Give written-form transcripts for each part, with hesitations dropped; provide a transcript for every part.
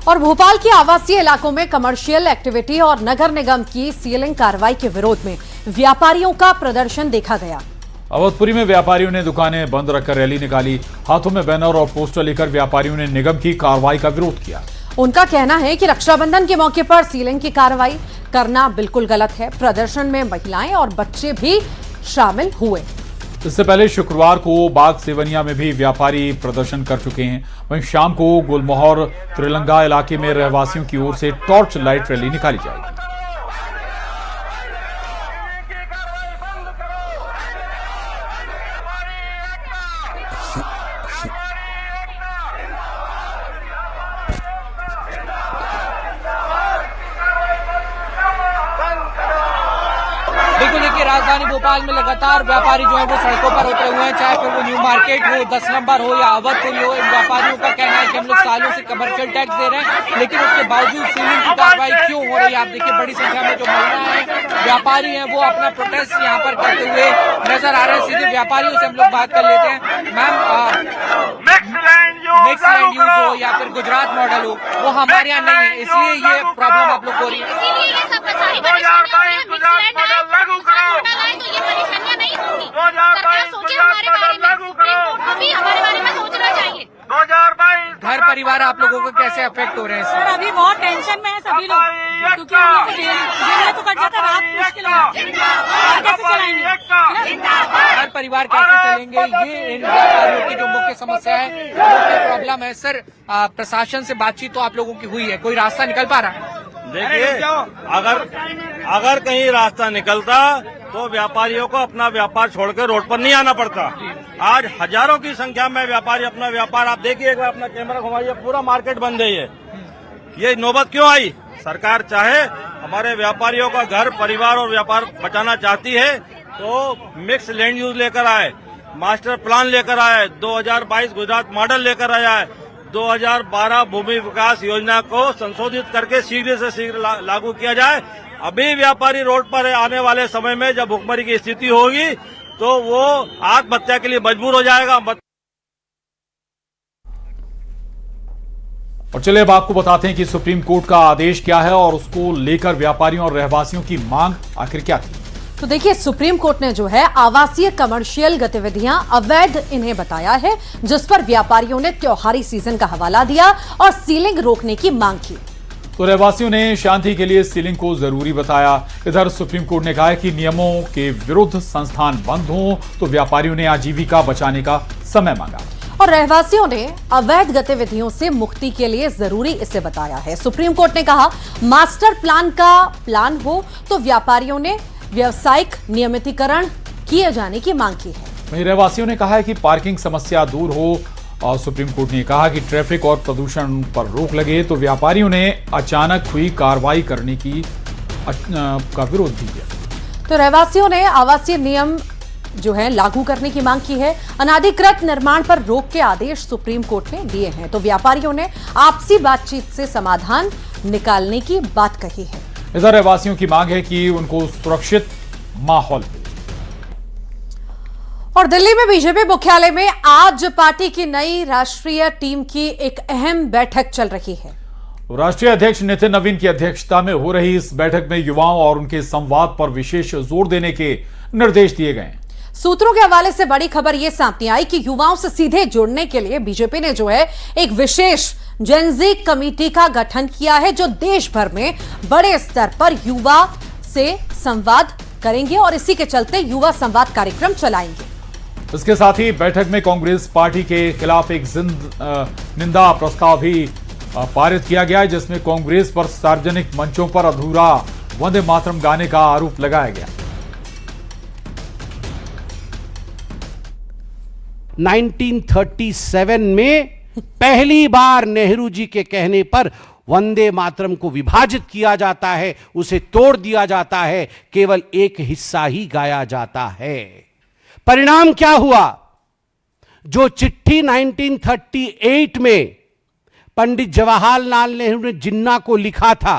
और भोपाल के आवासीय इलाकों में कमर्शियल एक्टिविटी और नगर निगम की सीलिंग कार्रवाई के विरोध में व्यापारियों का प्रदर्शन देखा गया। अवधपुरी में व्यापारियों ने दुकानें बंद रखकर रैली निकाली। हाथों में बैनर और पोस्टर लेकर व्यापारियों ने निगम की कार्रवाई का विरोध किया। उनका कहना है कि रक्षाबंधन के मौके पर सीलिंग की कार्रवाई करना बिल्कुल गलत है। प्रदर्शन में महिलाएं और बच्चे भी शामिल हुए। इससे पहले शुक्रवार को बाग सेवनिया में भी व्यापारी प्रदर्शन कर चुके हैं। वहीं शाम को गुलमोहर त्रिलंगा इलाके में रहवासियों की ओर से टॉर्च लाइट रैली निकाली जाएगी। बिल्कुल देखिए, राजधानी भोपाल में लगातार व्यापारी जो है वो सड़कों पर उतरे हुए हैं, चाहे फिर वो न्यू मार्केट हो, 10 नंबर हो या अवधपुरी हो। इन व्यापारियों का कहना है कि हम लोग सालों से कमर्शियल टैक्स दे रहे हैं, लेकिन उसके बावजूद सीलिंग की कार्रवाई क्यों हो रही है। आप देखिए, बड़ी संख्या में जो महिलाएं हैं, व्यापारी हैं, वो अपना प्रोटेस्ट यहाँ पर करते हुए नजर आ रहे हैं। सीधे व्यापारियों से हम लोग बात कर लेते हैं। मैम, मिक्स लैंड यूज हो या फिर गुजरात मॉडल हो, वो हमारे यहाँ नहीं है, इसलिए ये प्रॉब्लम आप लोग हो रही है। घर परिवार आप लोगों को कैसे अफेक्ट हो रहे हैं सर? अभी बहुत टेंशन में है सभी लोग, क्योंकि हम लोग को दिन में तो कट जाता, रात मुश्किल हो, कैसे चलाएंगे? घर परिवार कैसे चलेंगे, ये इन व्यापारियों की जो मुख्य समस्या है, मुख्य प्रॉब्लम है। सर, प्रशासन से बातचीत तो आप लोगों की हुई है, कोई रास्ता निकल पा रहा है? देखिए, अगर कहीं रास्ता निकलता तो व्यापारियों को अपना व्यापार छोड़कर रोड पर नहीं आना पड़ता। आज हजारों की संख्या में व्यापारी अपना व्यापार, आप देखिए, एक बार अपना कैमरा घुमाइए, पूरा मार्केट बंद है। ये नौबत क्यों आई? सरकार चाहे हमारे व्यापारियों का घर परिवार और व्यापार बचाना चाहती है तो मिक्स लैंड यूज लेकर आए, मास्टर प्लान लेकर आए, 2022 गुजरात मॉडल लेकर आया है, 2012 भूमि विकास योजना को संशोधित करके शीघ्र से शीघ्र लागू किया जाए। अभी व्यापारी रोड पर आने वाले समय में जब भुखमरी की स्थिति होगी तो वो आत्महत्या के लिए मजबूर हो जाएगा। और चलिए अब आपको बताते हैं कि सुप्रीम कोर्ट का आदेश क्या है और उसको लेकर व्यापारियों और रहवासियों की मांग आखिर क्या थी। तो देखिए, सुप्रीम कोर्ट ने जो है आवासीय कमर्शियल गतिविधियां अवैध इन्हें बताया है, जिस पर व्यापारियों ने त्योहारी सीजन का हवाला दिया और सीलिंग रोकने की मांग की। तो रहवासियों ने शांति के लिए सीलिंग को जरूरी बताया। इधर सुप्रीम कोर्ट ने कहा है कि नियमों के विरुद्ध संस्थान बंद हों तो व्यापारियों ने आजीविका बचाने का समय मांगा और रहवासियों ने अवैध गतिविधियों से मुक्ति के लिए जरूरी इसे बताया है। सुप्रीम कोर्ट ने कहा मास्टर प्लान का प्लान हो तो व्यापारियों ने व्यावसायिक नियमितीकरण किए जाने की मांग की है। वहीं रहवासियों ने कहा है कि पार्किंग समस्या दूर हो और सुप्रीम कोर्ट ने कहा कि ट्रैफिक और प्रदूषण पर रोक लगे तो व्यापारियों ने अचानक हुई कार्रवाई करने की का विरोध भी किया। तो रहवासियों ने आवासीय नियम जो है लागू करने की मांग की है। अनाधिकृत निर्माण पर रोक के आदेश सुप्रीम कोर्ट ने दिए हैं तो व्यापारियों ने आपसी बातचीत से समाधान निकालने की बात कही है। इधर रहवासियों की मांग है कि उनको सुरक्षित माहौल मिले। और दिल्ली में बीजेपी मुख्यालय में आज पार्टी की नई राष्ट्रीय टीम की एक अहम बैठक चल रही है। राष्ट्रीय अध्यक्ष नितिन नवीन की अध्यक्षता में हो रही इस बैठक में युवाओं और उनके संवाद पर विशेष जोर देने के निर्देश दिए गए। सूत्रों के हवाले से बड़ी खबर यह सामने आई कि युवाओं से सीधे जुड़ने के लिए बीजेपी ने जो है एक विशेष जेनजी कमेटी का गठन किया है, जो देश भर में बड़े स्तर पर युवा से संवाद करेंगे और इसी के चलते युवा संवाद कार्यक्रम चलाएंगे। इसके साथ ही बैठक में कांग्रेस पार्टी के खिलाफ एक निंदा प्रस्ताव भी पारित किया गया है, जिसमें कांग्रेस पर सार्वजनिक मंचों पर अधूरा वंदे मातरम गाने का आरोप लगाया गया। 1937 में पहली बार नेहरू जी के कहने पर वंदे मातरम को विभाजित किया जाता है, उसे तोड़ दिया जाता है, केवल एक हिस्सा ही गाया जाता है। परिणाम क्या हुआ? जो चिट्ठी 1938 में पंडित जवाहरलाल नेहरू ने जिन्ना को लिखा था,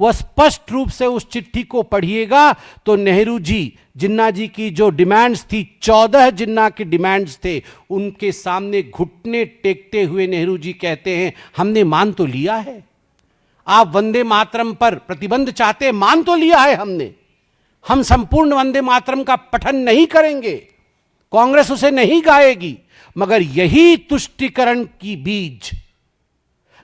वह स्पष्ट रूप से उस चिट्ठी को पढ़िएगा तो नेहरू जी, जिन्ना जी की जो डिमांड्स थी, 14 जिन्ना के डिमांड्स थे, उनके सामने घुटने टेकते हुए नेहरू जी कहते हैं हमने मान तो लिया है। आप वंदे मातरम पर प्रतिबंध चाहते हैं, मान तो लिया है हमने। हम संपूर्ण वंदे मातरम का पठन नहीं करेंगे, कांग्रेस उसे नहीं गाएगी, मगर यही तुष्टीकरण की बीज,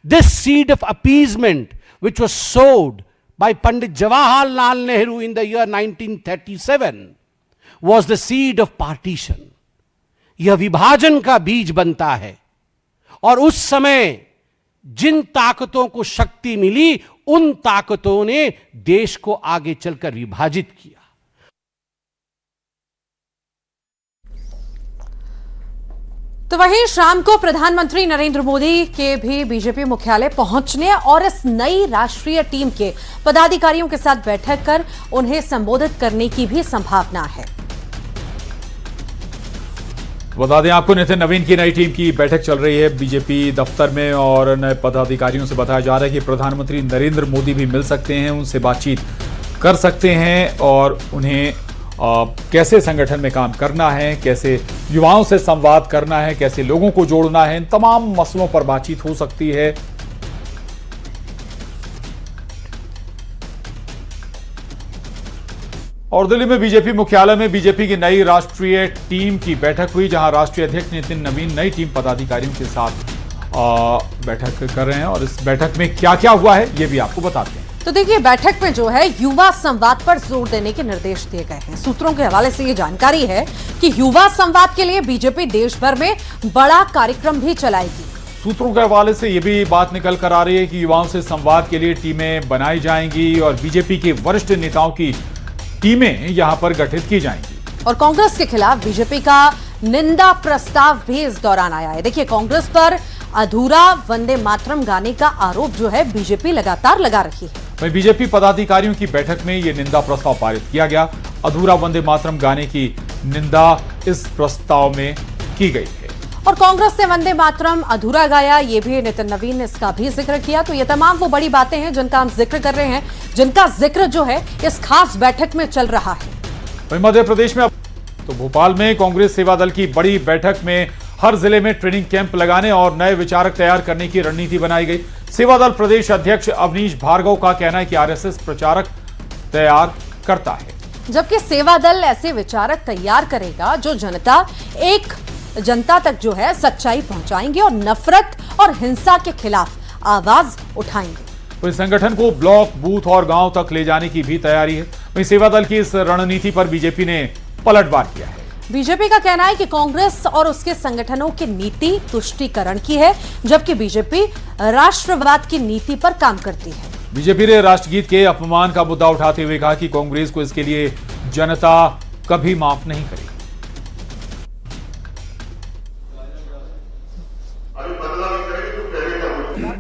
this seed of appeasement which was sowed by Pandit Jawaharlal Nehru in the year 1937 was the seed of partition. यह विभाजन का बीज बनता है और उस समय जिन ताकतों को शक्ति मिली, उन ताकतों ने देश को आगे चलकर विभाजित किया। तो वहीं शाम को प्रधानमंत्री नरेंद्र मोदी के भी बीजेपी मुख्यालय पहुंचने और इस नई राष्ट्रीय टीम के पदाधिकारियों के साथ बैठक कर उन्हें संबोधित करने की भी संभावना है। बता दें आपको, नितिन नवीन की नई टीम की बैठक चल रही है बीजेपी दफ्तर में और नए पदाधिकारियों से बताया जा रहा है कि प्रधानमंत्री नरेंद्र मोदी भी मिल सकते हैं, उनसे बातचीत कर सकते हैं और उन्हें कैसे संगठन में काम करना है, कैसे युवाओं से संवाद करना है, कैसे लोगों को जोड़ना है, इन तमाम मसलों पर बातचीत हो सकती है। और दिल्ली में बीजेपी मुख्यालय में बीजेपी की नई राष्ट्रीय टीम की बैठक हुई, जहां राष्ट्रीय अध्यक्ष नितिन नवीन नई टीम पदाधिकारियों के साथ बैठक कर रहे हैं और इस बैठक में क्या क्या हुआ है ये भी आपको बताते हैं। तो देखिए, बैठक में जो है युवा संवाद पर जोर देने के निर्देश दिए गए हैं। सूत्रों के हवाले से ये जानकारी है कि युवा संवाद के लिए बीजेपी देश भर में बड़ा कार्यक्रम भी चलाएगी। सूत्रों के हवाले से ये भी बात निकल कर आ रही है कि युवाओं से संवाद के लिए टीमें बनाई जाएंगी और बीजेपी के वरिष्ठ नेताओं की टीमें यहां पर गठित की जाएंगी। और कांग्रेस के खिलाफ बीजेपी का निंदा प्रस्ताव भी इस दौरान आया है। देखिए, कांग्रेस पर अधूरा वंदे मातरम गाने का आरोप जो है बीजेपी लगातार लगा रही है। वहीं बीजेपी पदाधिकारियों की बैठक में यह निंदा प्रस्ताव पारित किया गया। अधूरा वंदे मातरम गाने की निंदा इस प्रस्ताव में की गई है। और कांग्रेस ने वंदे मातरम अधूरा गाया, ये भी नितिन नवीन ने इसका भी जिक्र किया। तो ये तमाम वो बड़ी बातें हैं जिनका हम जिक्र कर रहे हैं, जिनका जिक्र जो है इस खास बैठक में चल रहा है। वहीं मध्य प्रदेश में तो भोपाल में कांग्रेस सेवा दल की बड़ी बैठक में हर जिले में ट्रेनिंग कैंप लगाने और नए विचारक तैयार करने की रणनीति बनाई गई। सेवा दल प्रदेश अध्यक्ष अवनीश भार्गव का कहना है कि आरएसएस प्रचारक तैयार करता है, जबकि सेवा दल ऐसे विचारक तैयार करेगा जो जनता तक जो है सच्चाई पहुंचाएंगे और नफरत और हिंसा के खिलाफ आवाज उठाएंगे। वहीं संगठन को ब्लॉक, बूथ और गांव तक ले जाने की भी तैयारी है। वहीं सेवा दल की इस रणनीति पर बीजेपी ने पलटवार किया है। बीजेपी का कहना है कि कांग्रेस और उसके संगठनों की नीति तुष्टीकरण की है, जबकि बीजेपी राष्ट्रवाद की नीति पर काम करती है। बीजेपी ने राष्ट्रगीत के अपमान का मुद्दा उठाते हुए कहा कि कांग्रेस को इसके लिए जनता कभी माफ नहीं करेगी।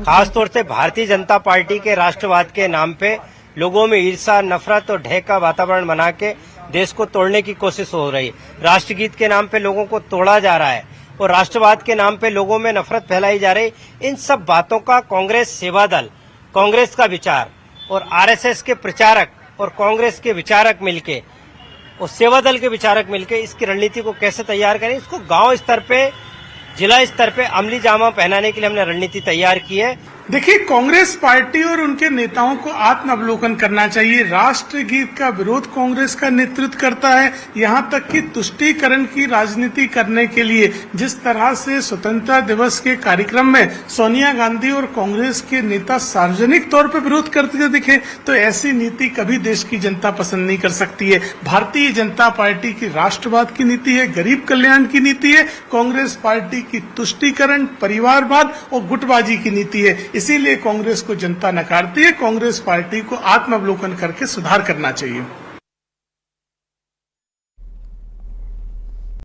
खासतौर से भारतीय जनता पार्टी के राष्ट्रवाद के नाम पे लोगों में ईर्ष्या, नफरत और भय का वातावरण बना के देश को तोड़ने की कोशिश हो रही है। राष्ट्रगीत के नाम पे लोगों को तोड़ा जा रहा है और राष्ट्रवाद के नाम पे लोगों में नफरत फैलाई जा रही। इन सब बातों का कांग्रेस सेवा दल, कांग्रेस का विचार और आरएसएस के प्रचारक और कांग्रेस के विचारक मिलके और सेवा दल के विचारक मिलके इसकी रणनीति को कैसे तैयार करें, इसको गांव स्तर पे, जिला स्तर पे अमली जामा पहनाने के लिए हमने रणनीति तैयार की है। देखिए, कांग्रेस पार्टी और उनके नेताओं को आत्म अवलोकन करना चाहिए। राष्ट्रगीत का विरोध कांग्रेस का नेतृत्व करता है, यहाँ तक कि तुष्टीकरण की राजनीति करने के लिए जिस तरह से स्वतंत्रता दिवस के कार्यक्रम में सोनिया गांधी और कांग्रेस के नेता सार्वजनिक तौर पर विरोध करते हुए दिखे, तो ऐसी नीति कभी देश की जनता पसंद नहीं कर सकती है। भारतीय जनता पार्टी की राष्ट्रवाद की नीति है, गरीब कल्याण की नीति है। कांग्रेस पार्टी की तुष्टीकरण, परिवारवाद और गुटबाजी की नीति है। इसीलिए कांग्रेस को जनता नकारती है। कांग्रेस पार्टी को आत्मावलोकन करके सुधार करना चाहिए।